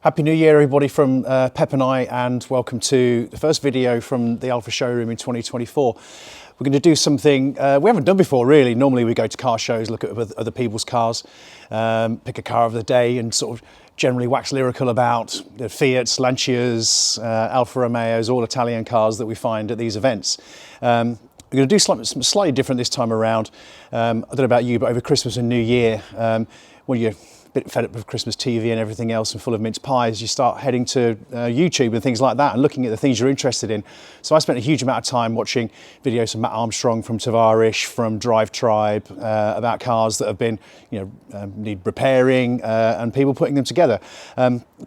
Happy New Year, everybody, from Pep and I, and welcome to the first video from the Alfa showroom in 2024. We're going to do something we haven't done before, really. Normally we go to car shows, look at other people's cars, pick a car of the day and sort of generally wax lyrical about the Fiats, Lancias, Alfa Romeos, all Italian cars that we find at these events. We're going to do something slightly different this time around. I don't know about you, but over Christmas and New Year, when you're a bit fed up with Christmas TV and everything else and full of mince pies, you start heading to YouTube and things like that and looking at the things you're interested in. So I spent a huge amount of time watching videos from Matt Armstrong, from Tavarish, from Drive Tribe, about cars that have been, need repairing, and people putting them together.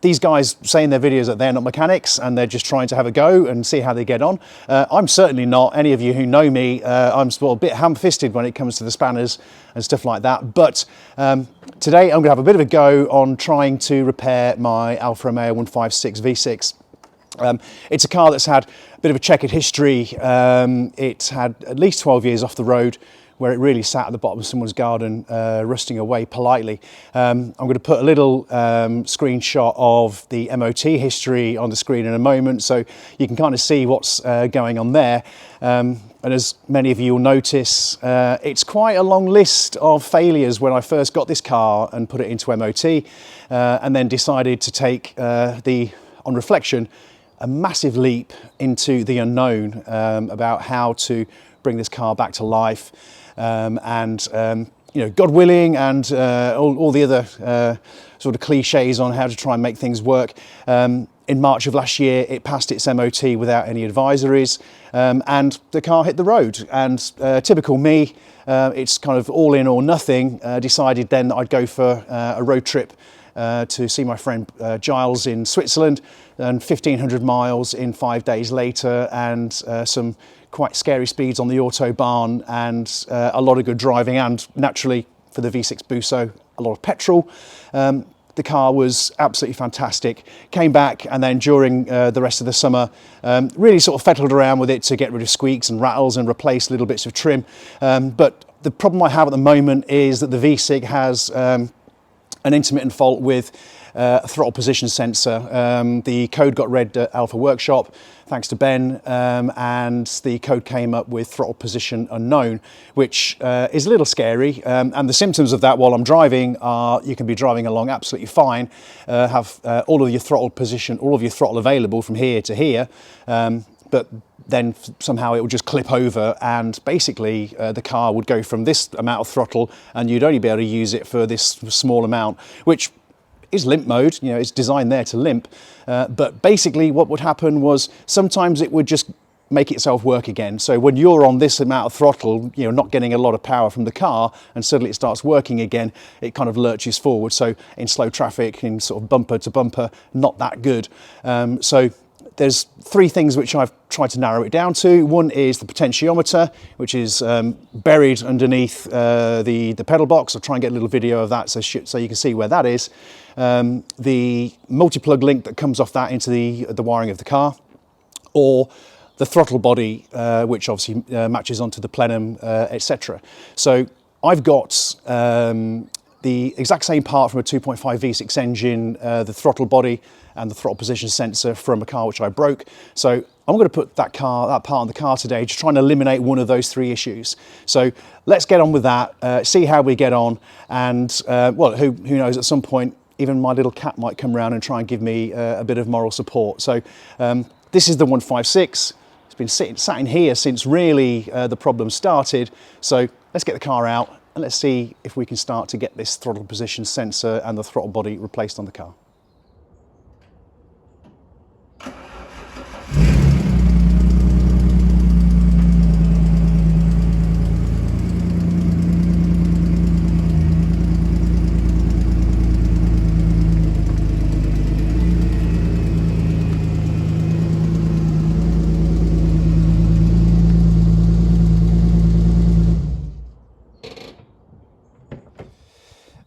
These guys say in their videos that they're not mechanics and they're just trying to have a go and see how they get on. I'm certainly not. Any of you who know me, I'm a bit ham-fisted when it comes to the spanners and stuff like that. But today I'm going to have a bit of a go on trying to repair my Alfa Romeo 156 V6. It's a car that's had a bit of a checkered history. It's had at least 12 years off the road, where it really sat at the bottom of someone's garden, rusting away politely. I'm going to put a little screenshot of the MOT history on the screen in a moment, so you can kind of see what's going on there. And as many of you will notice, it's quite a long list of failures when I first got this car and put it into MOT, and then decided to take, on reflection, a massive leap into the unknown about how to bring this car back to life. God willing, and all the other sort of cliches on how to try and make things work. In March of last year, it passed its MOT without any advisories, and the car hit the road. And typical me, it's kind of all in or nothing. Decided then that I'd go for a road trip to see my friend Giles in Switzerland, and 1,500 miles in 5 days later, and some quite scary speeds on the Autobahn, and a lot of good driving, and naturally for the V6 Busso, a lot of petrol. The car was absolutely fantastic. Came back, and then during the rest of the summer, really sort of fettled around with it to get rid of squeaks and rattles and replace little bits of trim. But the problem I have at the moment is that the V6 has an intermittent fault with a throttle position sensor. The code got read at Alfa Workshop, thanks to Ben, and the code came up with throttle position unknown, which is a little scary. And the symptoms of that while I'm driving are you can be driving along absolutely fine, have all of your throttle position, all of your throttle available from here to here, but then somehow it would just clip over, and basically the car would go from this amount of throttle and you'd only be able to use it for this small amount, which is limp mode. It's designed there to limp. But basically what would happen was sometimes it would just make itself work again. So when you're on this amount of throttle, not getting a lot of power from the car, and suddenly it starts working again, it kind of lurches forward. So in slow traffic, in sort of bumper to bumper, not that good. So there's three things which I've tried to narrow it down to. One is the potentiometer, which is buried underneath the pedal box. I'll try and get a little video of that so you can see where that is. The multi-plug link that comes off that into the wiring of the car, or the throttle body, which obviously matches onto the plenum, etc. So I've got the exact same part from a 2.5 V6 engine, the throttle body and the throttle position sensor from a car which I broke. So I'm going to put that part on the car today, just trying to eliminate one of those three issues. So let's get on with that, see how we get on, and who knows, at some point even my little cat might come around and try and give me a bit of moral support. So this is the 156. It's been sat in here since really the problem started. So let's get the car out and let's see if we can start to get this throttle position sensor and the throttle body replaced on the car.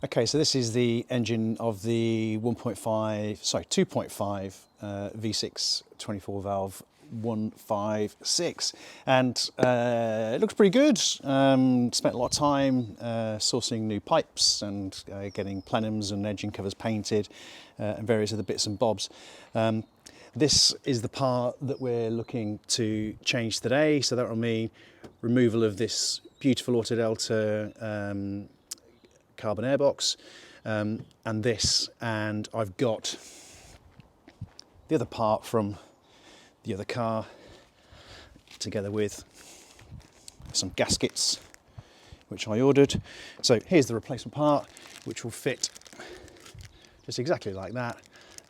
Okay, so this is the engine of the 2.5 V6 24 valve 156, and it looks pretty good. Spent a lot of time sourcing new pipes and getting plenums and edging covers painted and various other bits and bobs. This is the part that we're looking to change today, so that will mean removal of this beautiful Auto Delta carbon airbox and this, and I've got the other part from the other car together with some gaskets which I ordered. So here's the replacement part, which will fit just exactly like that,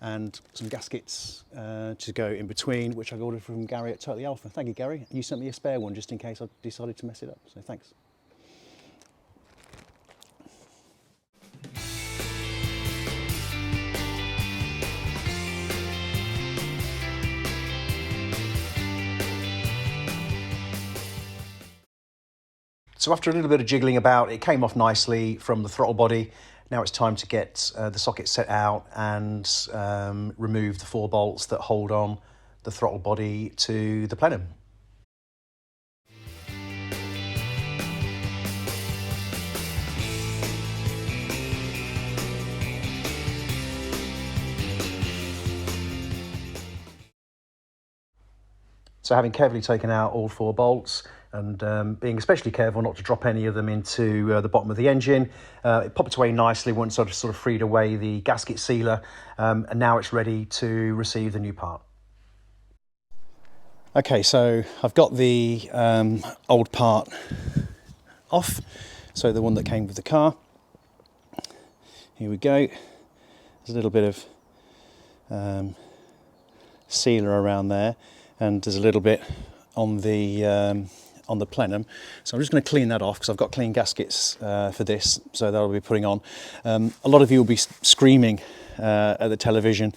and some gaskets to go in between, which I ordered from Gary at Alfa. Thank you, Gary. You sent me a spare one just in case I decided to mess it up, so thanks. So after a little bit of jiggling about, it came off nicely from the throttle body. Now it's time to get the socket set out and remove the 4 bolts that hold on the throttle body to the plenum. So having carefully taken out all 4 bolts, and being especially careful not to drop any of them into the bottom of the engine, it popped away nicely once I sort of freed away the gasket sealer, and now it's ready to receive the new part. Okay, so I've got the old part off, so the one that came with the car. Here we go. There's a little bit of sealer around there, and there's a little bit on the plenum, so I'm just going to clean that off because I've got clean gaskets for this, so that'll be putting on. A lot of you will be screaming at the television.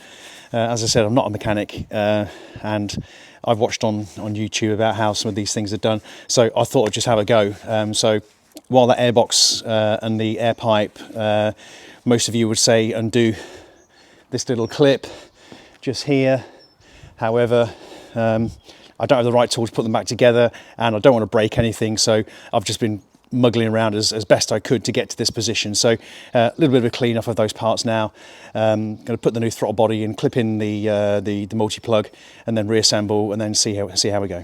As I said, I'm not a mechanic, and I've watched on YouTube about how some of these things are done, so I thought I'd just have a go. So while that airbox and the air pipe, most of you would say undo this little clip just here. However, I don't have the right tool to put them back together, and I don't want to break anything, so I've just been muggling around as best I could to get to this position. So a little bit of a clean off of those parts now. Going to put the new throttle body in, clip in the multi-plug, and then reassemble, and then see how we go.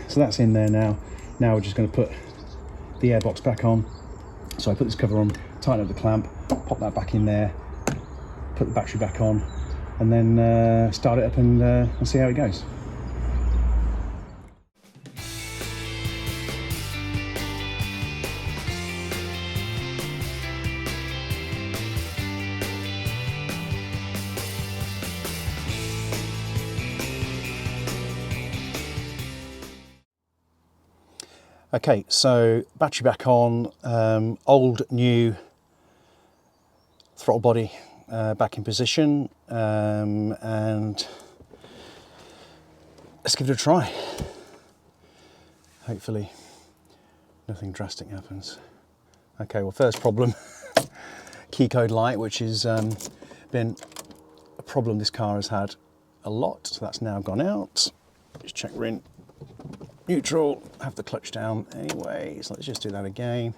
So that's in there now. Now we're just going to put the airbox back on. So I put this cover on, tighten up the clamp, pop that back in there, put the battery back on, and then start it up and see how it goes. Okay, so battery back on, old, new throttle body back in position, and let's give it a try. Hopefully nothing drastic happens. Okay, well, first problem, key code light, which has been a problem this car has had a lot, so that's now gone out. Just check we're in neutral, have the clutch down anyway, so let's just do that again.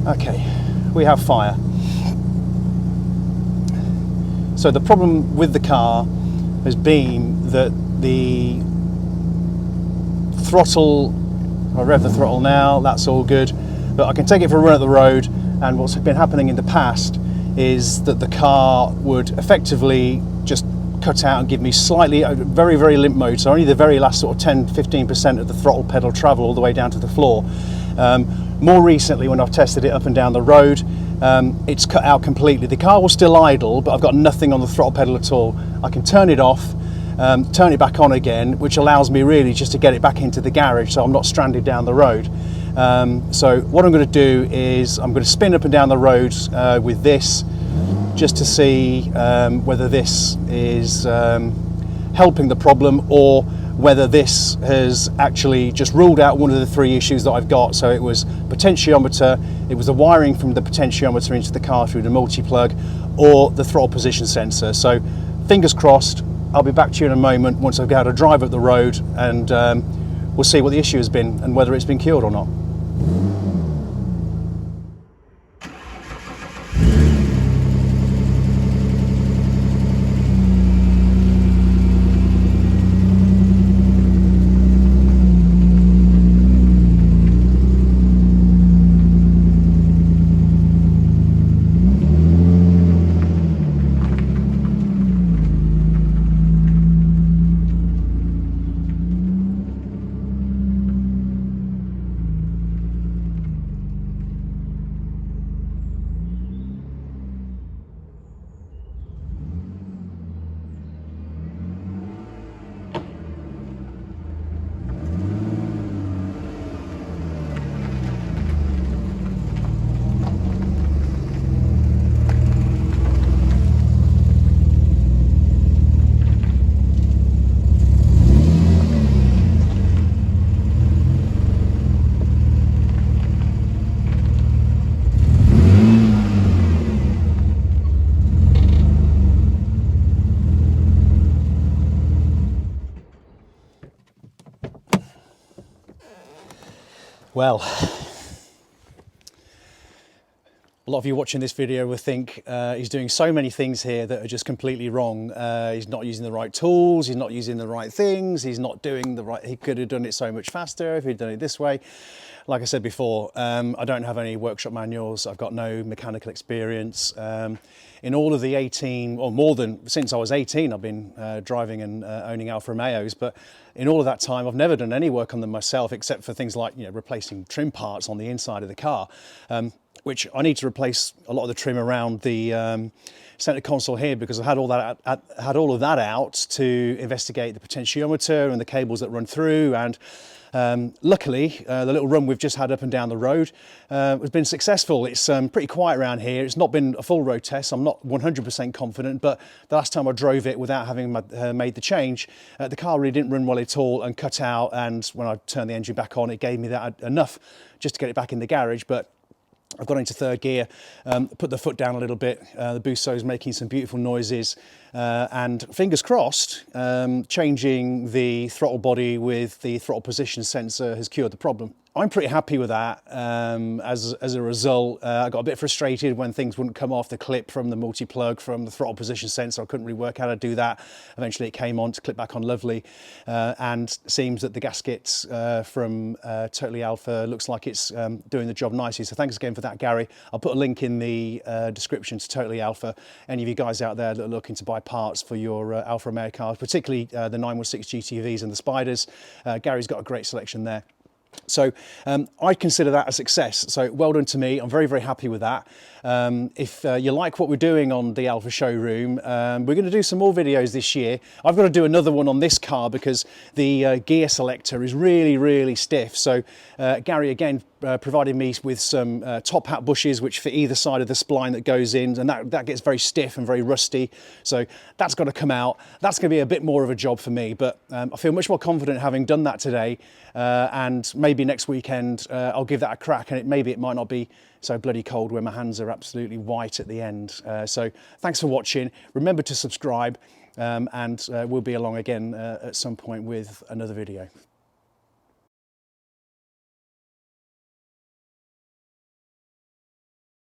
Okay, we have fire. So the problem with the car has been that the throttle, I rev the throttle now, that's all good, but I can take it for a run at the road, and what's been happening in the past is that the car would effectively just cut out and give me slightly, very, very limp mode, so only the very last sort of 10-15% of the throttle pedal travel all the way down to the floor. More recently, when I've tested it up and down the road, it's cut out completely. The car will still idle, but I've got nothing on the throttle pedal at all. I can turn it off, turn it back on again, which allows me really just to get it back into the garage so I'm not stranded down the road. So what I'm going to do is I'm going to spin up and down the road with this, just to see whether this is helping the problem, or whether this has actually just ruled out one of the three issues that I've got. So it was potentiometer, it was the wiring from the potentiometer into the car through the multi-plug, or the throttle position sensor. So fingers crossed, I'll be back to you in a moment once I've got to drive up the road, and we'll see what the issue has been and whether it's been cured or not. Well, a lot of you watching this video will think he's doing so many things here that are just completely wrong. He's not using the right tools, he's not using the right things, he's not doing the right, he could have done it so much faster if he'd done it this way. Like I said before, I don't have any workshop manuals, I've got no mechanical experience. In all of the 18, or more than, since I was 18, I've been driving and owning Alfa Romeos, but in all of that time, I've never done any work on them myself, except for things like, replacing trim parts on the inside of the car, which I need to replace a lot of the trim around the center console here, because I had all of that out to investigate the potentiometer and the cables that run through. And luckily, the little run we've just had up and down the road has been successful. It's pretty quiet around here. It's not been a full road test. I'm not 100% confident, but the last time I drove it without having made the change, the car really didn't run well at all and cut out. And when I turned the engine back on, it gave me that enough just to get it back in the garage. But I've got into third gear, put the foot down a little bit, the Buso's making some beautiful noises, and fingers crossed, changing the throttle body with the throttle position sensor has cured the problem. I'm pretty happy with that. As a result, I got a bit frustrated when things wouldn't come off the clip from the multi-plug, from the throttle position sensor. I couldn't really work out how to do that. Eventually it came on to clip back on lovely. And seems that the gasket from Totally Alfa looks like it's doing the job nicely. So thanks again for that, Gary. I'll put a link in the description to Totally Alfa. Any of you guys out there that are looking to buy parts for your Alfa Romeo cars, particularly the 916 GTVs and the Spiders, Gary's got a great selection there. So I consider that a success. So well done to me. I'm very, very happy with that. If you like what we're doing on the Alfa showroom, we're going to do some more videos this year. I've got to do another one on this car because the gear selector is really, really stiff. So Gary again provided me with some top hat bushes which fit either side of the spline that goes in, and that gets very stiff and very rusty. So that's got to come out. That's going to be a bit more of a job for me, but I feel much more confident having done that today, and maybe next weekend I'll give that a crack, and maybe it might not be so bloody cold where my hands are absolutely white at the end. So thanks for watching. Remember to subscribe, and we'll be along again at some point with another video.